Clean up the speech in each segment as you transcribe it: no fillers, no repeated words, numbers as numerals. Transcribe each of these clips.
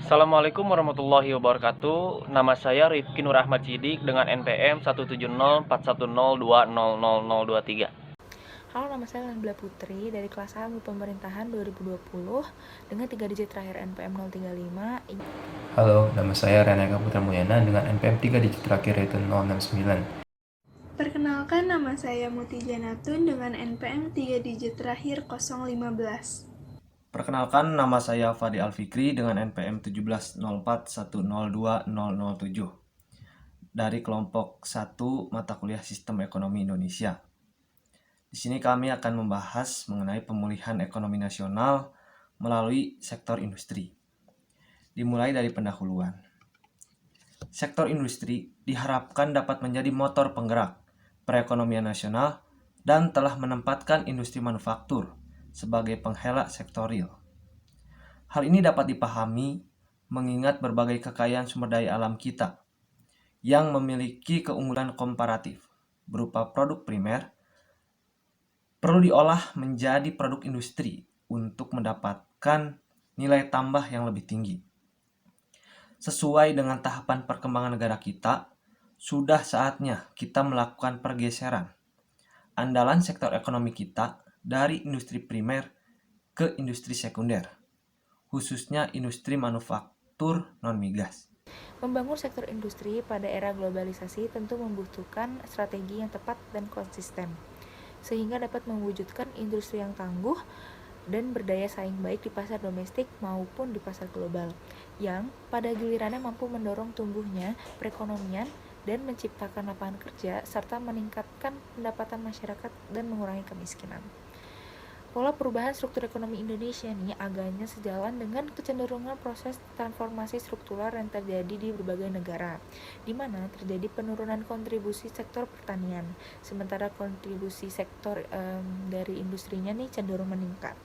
Assalamualaikum warahmatullahi wabarakatuh. Nama saya Rifki Nur Ahmad Sidik dengan NPM 1704102000023. Halo, nama saya Lanbila Putri dari kelas A Ilmu Pemerintahan 2020 dengan 3 digit terakhir NPM 035. Halo, nama saya Reneka Putra Mulyana dengan NPM 3 digit terakhir yaitu 069. Perkenalkan, nama saya Muti Janatun dengan NPM 3 digit terakhir 015. Perkenalkan, nama saya Fadi Alfikri dengan NPM 1704102007 dari kelompok 1 mata kuliah Sistem Ekonomi Indonesia. Di sini kami akan membahas mengenai pemulihan ekonomi nasional melalui sektor industri. Dimulai dari pendahuluan. Sektor industri diharapkan dapat menjadi motor penggerak perekonomian nasional dan telah menempatkan industri manufaktur sebagai penghela sektor real. Hal ini dapat dipahami mengingat berbagai kekayaan sumber daya alam kita yang memiliki keunggulan komparatif berupa produk primer perlu diolah menjadi produk industri untuk mendapatkan nilai tambah yang lebih tinggi. Sesuai dengan tahapan perkembangan negara kita, sudah saatnya kita melakukan pergeseran andalan sektor ekonomi kita dari industri primer ke industri sekunder, khususnya industri manufaktur non-migas. Membangun sektor industri pada era globalisasi tentu membutuhkan strategi yang tepat dan konsisten, sehingga dapat mewujudkan industri yang tangguh dan berdaya saing baik di pasar domestik maupun di pasar global, yang pada gilirannya mampu mendorong tumbuhnya perekonomian dan menciptakan lapangan kerja serta meningkatkan pendapatan masyarakat dan mengurangi kemiskinan. Pola perubahan struktur ekonomi Indonesia nih agaknya sejalan dengan kecenderungan proses transformasi struktural yang terjadi di berbagai negara, di mana terjadi penurunan kontribusi sektor pertanian, sementara kontribusi sektor dari industrinya nih cenderung meningkat.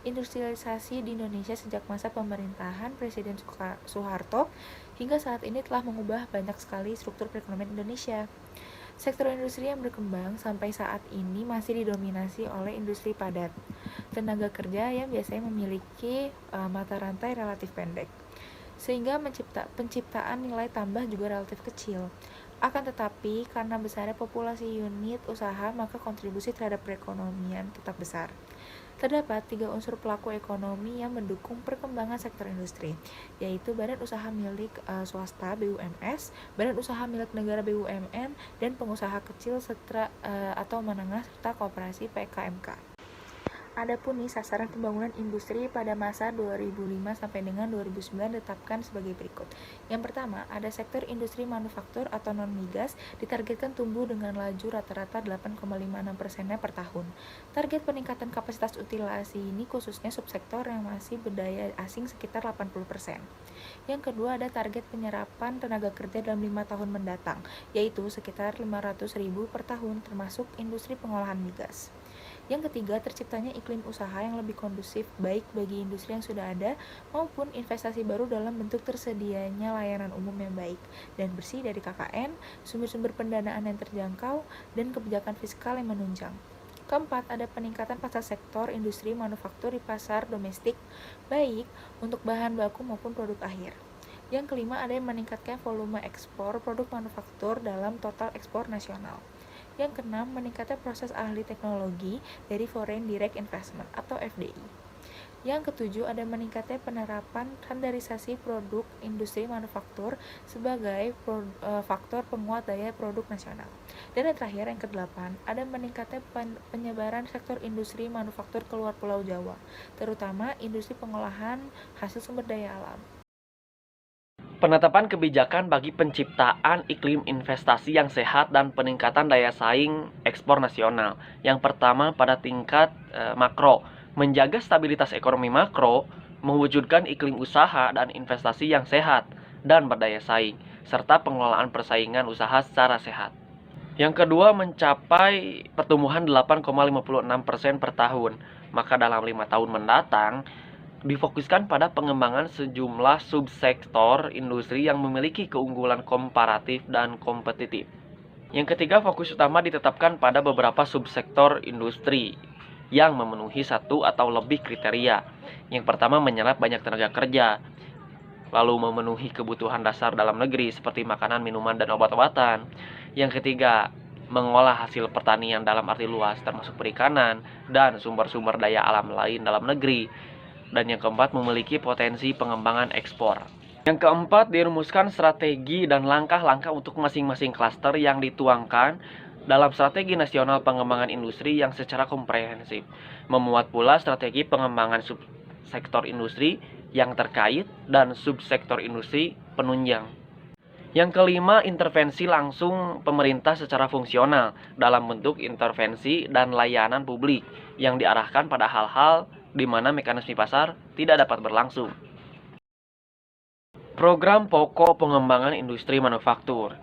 Industrialisasi di Indonesia sejak masa pemerintahan Presiden Soeharto hingga saat ini telah mengubah banyak sekali struktur perekonomian Indonesia. Sektor industri yang berkembang sampai saat ini masih didominasi oleh industri padat, tenaga kerja yang biasanya memiliki mata rantai relatif pendek, sehingga penciptaan nilai tambah juga relatif kecil. Akan tetapi, karena besarnya populasi unit usaha, maka kontribusi terhadap perekonomian tetap besar. Terdapat 3 unsur pelaku ekonomi yang mendukung perkembangan sektor industri, yaitu badan usaha milik swasta (BUMS), badan usaha milik negara (BUMN), dan pengusaha kecil atau menengah serta koperasi (PKMK). Adapun nih sasaran pembangunan industri pada masa 2005 sampai dengan 2009 ditetapkan sebagai berikut. Yang pertama, ada sektor industri manufaktur atau non-migas ditargetkan tumbuh dengan laju rata-rata 8,56% per tahun. Target peningkatan kapasitas utilasi ini khususnya subsektor yang masih berdaya asing sekitar 80%. Yang kedua, ada target penyerapan tenaga kerja dalam 5 tahun mendatang, yaitu sekitar 500.000 per tahun termasuk industri pengolahan migas. Yang ketiga, terciptanya iklim usaha yang lebih kondusif baik bagi industri yang sudah ada maupun investasi baru dalam bentuk tersedianya layanan umum yang baik dan bersih dari KKN, sumber-sumber pendanaan yang terjangkau, dan kebijakan fiskal yang menunjang. Keempat, ada peningkatan pasar sektor industri manufaktur di pasar domestik baik untuk bahan baku maupun produk akhir. Yang kelima, ada yang meningkatkan volume ekspor produk manufaktur dalam total ekspor nasional. Yang keenam, meningkatnya proses ahli teknologi dari Foreign Direct Investment atau FDI. Yang ketujuh, ada meningkatnya penerapan standarisasi produk industri manufaktur sebagai faktor penguat daya produk nasional. Dan yang terakhir, yang kedelapan, ada meningkatnya penyebaran sektor industri manufaktur keluar Pulau Jawa, terutama industri pengolahan hasil sumber daya alam. Penetapan kebijakan bagi penciptaan iklim investasi yang sehat dan peningkatan daya saing ekspor nasional. Yang pertama, pada tingkat makro, menjaga stabilitas ekonomi makro, mewujudkan iklim usaha dan investasi yang sehat dan berdaya saing, serta pengelolaan persaingan usaha secara sehat. Yang kedua, mencapai pertumbuhan 8,56% per tahun. Maka dalam 5 tahun mendatang, difokuskan pada pengembangan sejumlah subsektor industri yang memiliki keunggulan komparatif dan kompetitif. Yang ketiga, fokus utama ditetapkan pada beberapa subsektor industri yang memenuhi satu atau lebih kriteria. Yang pertama, menyerap banyak tenaga kerja. lalu memenuhi kebutuhan dasar dalam negeri seperti makanan, minuman, dan obat-obatan. Yang ketiga, mengolah hasil pertanian dalam arti luas termasuk perikanan dan sumber-sumber daya alam lain dalam negeri. Dan yang keempat, memiliki potensi pengembangan ekspor. Yang keempat, dirumuskan strategi dan langkah-langkah untuk masing-masing klaster yang dituangkan dalam strategi nasional pengembangan industri yang secara komprehensif. Memuat pula strategi pengembangan subsektor industri yang terkait dan subsektor industri penunjang. Yang kelima, intervensi langsung pemerintah secara fungsional dalam bentuk intervensi dan layanan publik yang diarahkan pada hal-hal di mana mekanisme pasar tidak dapat berlangsung. Program pokok pengembangan industri manufaktur.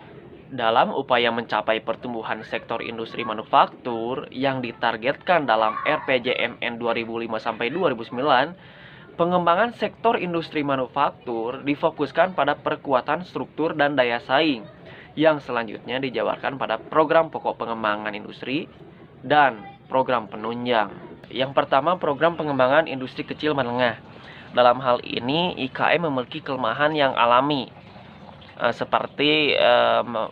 Dalam upaya mencapai pertumbuhan sektor industri manufaktur yang ditargetkan dalam RPJMN 2005-2009, pengembangan sektor industri manufaktur difokuskan pada perkuatan struktur dan daya saing, yang selanjutnya dijabarkan pada program pokok pengembangan industri dan program penunjang. Yang pertama, program pengembangan industri kecil menengah. Dalam hal ini, IKM memiliki kelemahan yang alami, seperti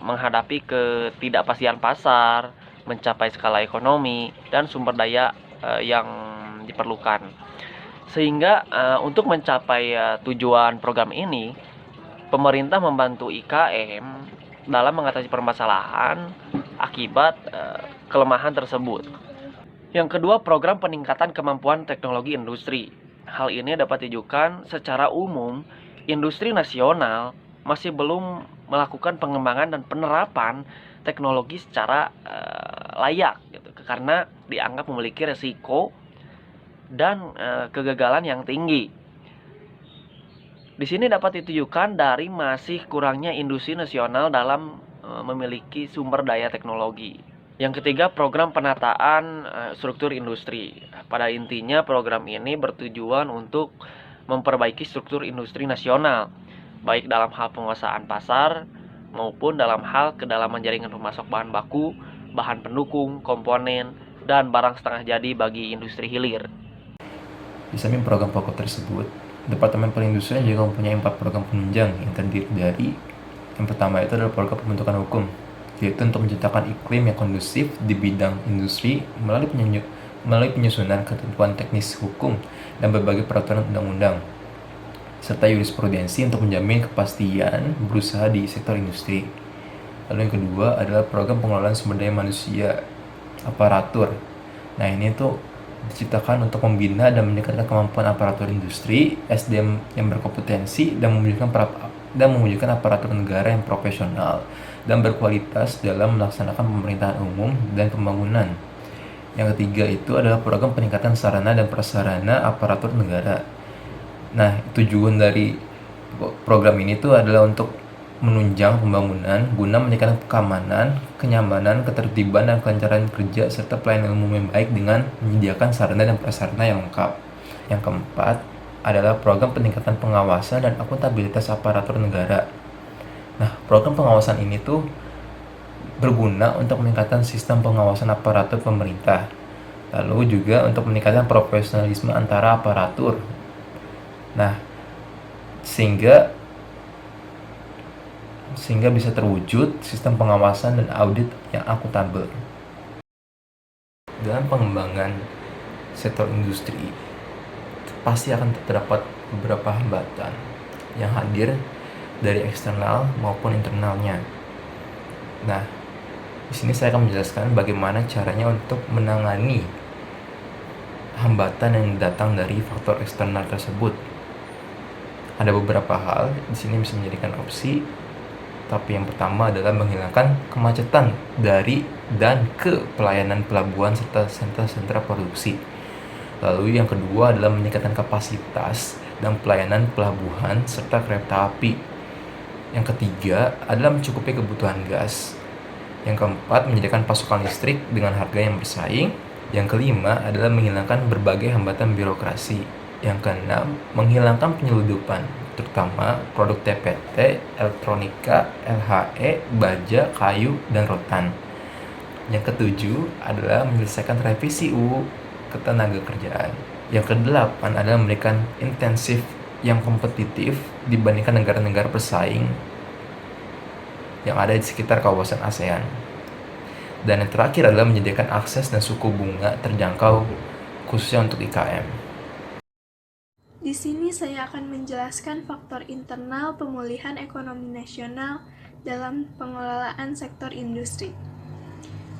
menghadapi ketidakpastian pasar, mencapai skala ekonomi, dan sumber daya yang diperlukan. Sehingga untuk mencapai tujuan program ini, pemerintah membantu IKM dalam mengatasi permasalahan akibat kelemahan tersebut. Yang kedua, program peningkatan kemampuan teknologi industri. Hal ini dapat ditujukan secara umum, industri nasional masih belum melakukan pengembangan dan penerapan teknologi secara layak, gitu, karena dianggap memiliki resiko dan kegagalan yang tinggi. Di sini dapat ditujukan dari masih kurangnya industri nasional dalam memiliki sumber daya teknologi. Yang ketiga, program penataan struktur industri. Pada intinya, program ini bertujuan untuk memperbaiki struktur industri nasional, baik dalam hal penguasaan pasar maupun dalam hal kedalaman jaringan pemasok bahan baku, bahan pendukung, komponen, dan barang setengah jadi bagi industri hilir. Di samping program pokok tersebut, Departemen Perindustrian juga mempunyai 4 program penunjang yang terdiri dari yang pertama itu adalah program pembentukan hukum, yaitu untuk menciptakan iklim yang kondusif di bidang industri melalui penyusunan ketentuan teknis hukum dan berbagai peraturan undang-undang, serta jurisprudensi untuk menjamin kepastian berusaha di sektor industri. Lalu yang kedua adalah program pengelolaan sumber daya manusia aparatur. Nah, ini tuh diciptakan untuk membina dan meningkatkan kemampuan aparatur industri, SDM yang berkompetensi, dan mewujudkan aparatur negara yang profesional dan berkualitas dalam melaksanakan pemerintahan umum dan pembangunan. Yang ketiga itu adalah program peningkatan sarana dan prasarana aparatur negara. Nah, tujuan dari program ini tuh adalah untuk menunjang pembangunan guna meningkatkan keamanan, kenyamanan, ketertiban, dan kelancaran kerja serta pelayanan umum yang baik dengan menyediakan sarana dan prasarana yang lengkap. Yang keempat adalah program peningkatan pengawasan dan akuntabilitas aparatur negara. Nah, program pengawasan ini tuh berguna untuk meningkatkan sistem pengawasan aparatur pemerintah, lalu juga untuk meningkatkan profesionalisme antara aparatur. Nah, sehingga bisa terwujud sistem pengawasan dan audit yang akuntabel. Dalam pengembangan sektor industri, pasti akan terdapat beberapa hambatan yang hadir dari eksternal maupun internalnya. Nah, di sini saya akan menjelaskan bagaimana caranya untuk menangani hambatan yang datang dari faktor eksternal tersebut. Ada beberapa hal di sini bisa menjadikan opsi, tapi yang pertama adalah menghilangkan kemacetan dari dan ke pelayanan pelabuhan serta sentra-sentra produksi. Lalu yang kedua adalah meningkatkan kapasitas dan pelayanan pelabuhan serta kereta api. Yang ketiga adalah mencukupi kebutuhan gas. Yang keempat, menyediakan pasokan listrik dengan harga yang bersaing. Yang kelima adalah menghilangkan berbagai hambatan birokrasi. Yang keenam, menghilangkan penyeludupan, terutama produk TPT, elektronika, LHE, baja, kayu, dan rotan. Yang ketujuh adalah menyelesaikan revisi UU Ketenagakerjaan. Yang kedelapan adalah memberikan intensif yang kompetitif dibandingkan negara-negara pesaing yang ada di sekitar kawasan ASEAN. Dan yang terakhir adalah menyediakan akses dan suku bunga terjangkau khususnya untuk IKM. Di sini saya akan menjelaskan faktor internal pemulihan ekonomi nasional dalam pengelolaan sektor industri.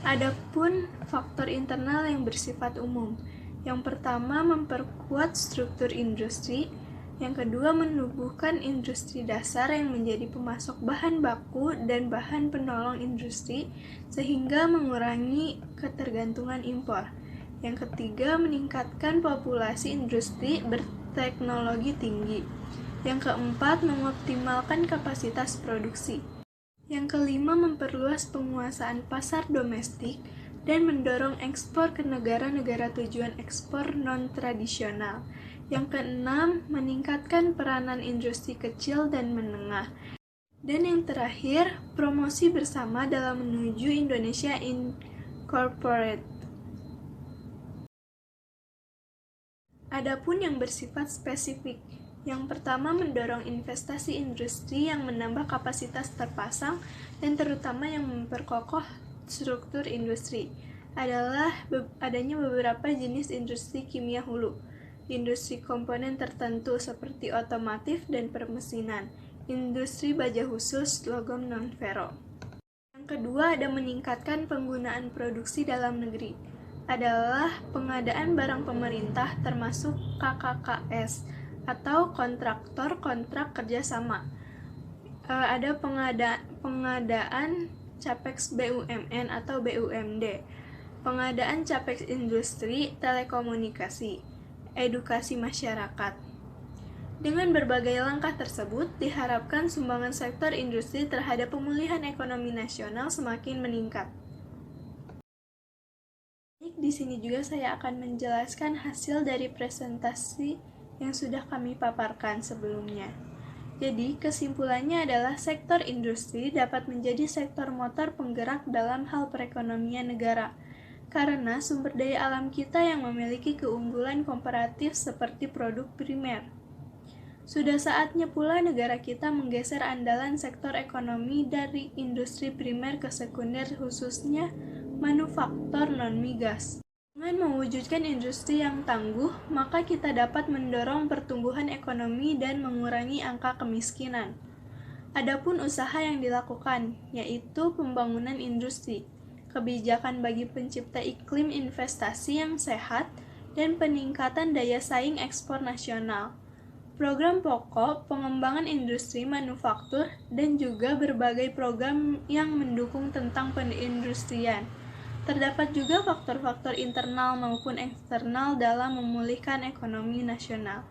Adapun faktor internal yang bersifat umum. Yang pertama, memperkuat struktur industri. Yang kedua, menumbuhkan industri dasar yang menjadi pemasok bahan baku dan bahan penolong industri, sehingga mengurangi ketergantungan impor. Yang ketiga, meningkatkan populasi industri berteknologi tinggi. Yang keempat, mengoptimalkan kapasitas produksi. Yang kelima, memperluas penguasaan pasar domestik dan mendorong ekspor ke negara-negara tujuan ekspor non-tradisional. Yang keenam, meningkatkan peranan industri kecil dan menengah. Dan yang terakhir, promosi bersama dalam menuju Indonesia Incorporate. Adapun yang bersifat spesifik, yang pertama mendorong investasi industri yang menambah kapasitas terpasang dan terutama yang memperkokoh struktur industri adalah adanya beberapa jenis industri kimia hulu, industri komponen tertentu seperti otomotif dan permesinan, industri baja khusus, logam non-fero. Yang kedua, ada meningkatkan penggunaan produksi dalam negeri, adalah pengadaan barang pemerintah termasuk KKKS atau kontraktor kontrak kerjasama. Ada pengadaan CAPEX BUMN atau BUMD, pengadaan CAPEX industri telekomunikasi, edukasi masyarakat. Dengan berbagai langkah tersebut, diharapkan sumbangan sektor industri terhadap pemulihan ekonomi nasional semakin meningkat. Di sini juga saya akan menjelaskan hasil dari presentasi yang sudah kami paparkan sebelumnya. Jadi, kesimpulannya adalah sektor industri dapat menjadi sektor motor penggerak dalam hal perekonomian negara, karena sumber daya alam kita yang memiliki keunggulan komparatif seperti produk primer. Sudah saatnya pula negara kita menggeser andalan sektor ekonomi dari industri primer ke sekunder, khususnya manufaktur non-migas. Dengan mewujudkan industri yang tangguh, maka kita dapat mendorong pertumbuhan ekonomi dan mengurangi angka kemiskinan. Adapun usaha yang dilakukan, yaitu pembangunan industri, kebijakan bagi pencipta iklim investasi yang sehat, dan peningkatan daya saing ekspor nasional. Program pokok, pengembangan industri manufaktur, dan juga berbagai program yang mendukung tentang perindustrian. Terdapat juga faktor-faktor internal maupun eksternal dalam memulihkan ekonomi nasional.